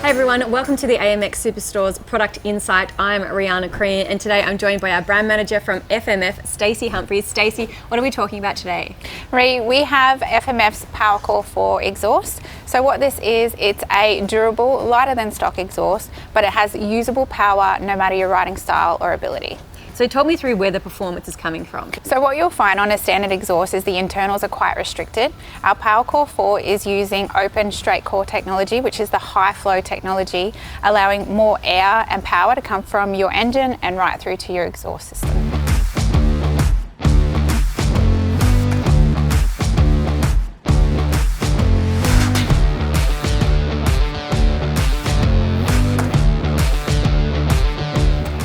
Hey everyone, welcome to the AMX Superstore's Product Insight. I'm Riana, Crehan, and today I'm joined by our brand manager from FMF, Stacey Humphries. Stacey, what are we talking about today? We have FMF's Powercore 4 exhaust. So what this is, it's a durable, lighter than stock exhaust, but it has usable power no matter your riding style or ability. So talk me through where the performance is coming from. So what you'll find on a standard exhaust is the internals are quite restricted. Our Powercore 4 is using open straight core technology, which is the Hi-Flo technology, allowing more air and power to come from your engine and right through to your exhaust system.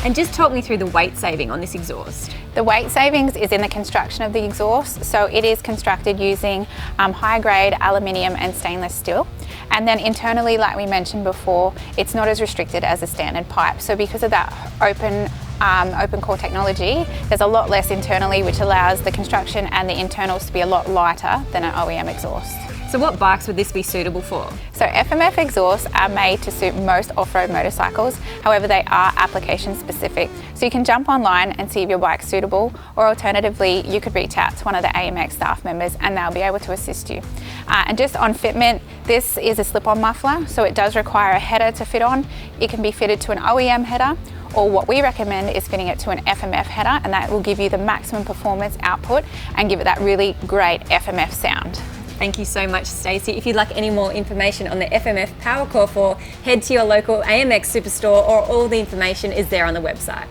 And just talk me through the weight saving on this exhaust. The weight savings is in the construction of the exhaust. So it is constructed using high grade aluminium and stainless steel. And then internally, like we mentioned before, it's not as restricted as a standard pipe. So because of that open core technology, there's a lot less internally, which allows the construction and the internals to be a lot lighter than an OEM exhaust. So what bikes would this be suitable for? So FMF exhausts are made to suit most off-road motorcycles. However, they are application specific. So you can jump online and see if your bike's suitable, or alternatively, you could reach out to one of the AMX staff members and they'll be able to assist you. And just on Fitment, this is a slip-on muffler, so it does require a header to fit on. It can be fitted to an OEM header, or what we recommend is fitting it to an FMF header, and that will give you the maximum performance output and give it that really great FMF sound. Thank you so much, Stacey. If you'd like any more information on the FMF Powercore 4, head to your local AMX Superstore, or all the information is there on the website.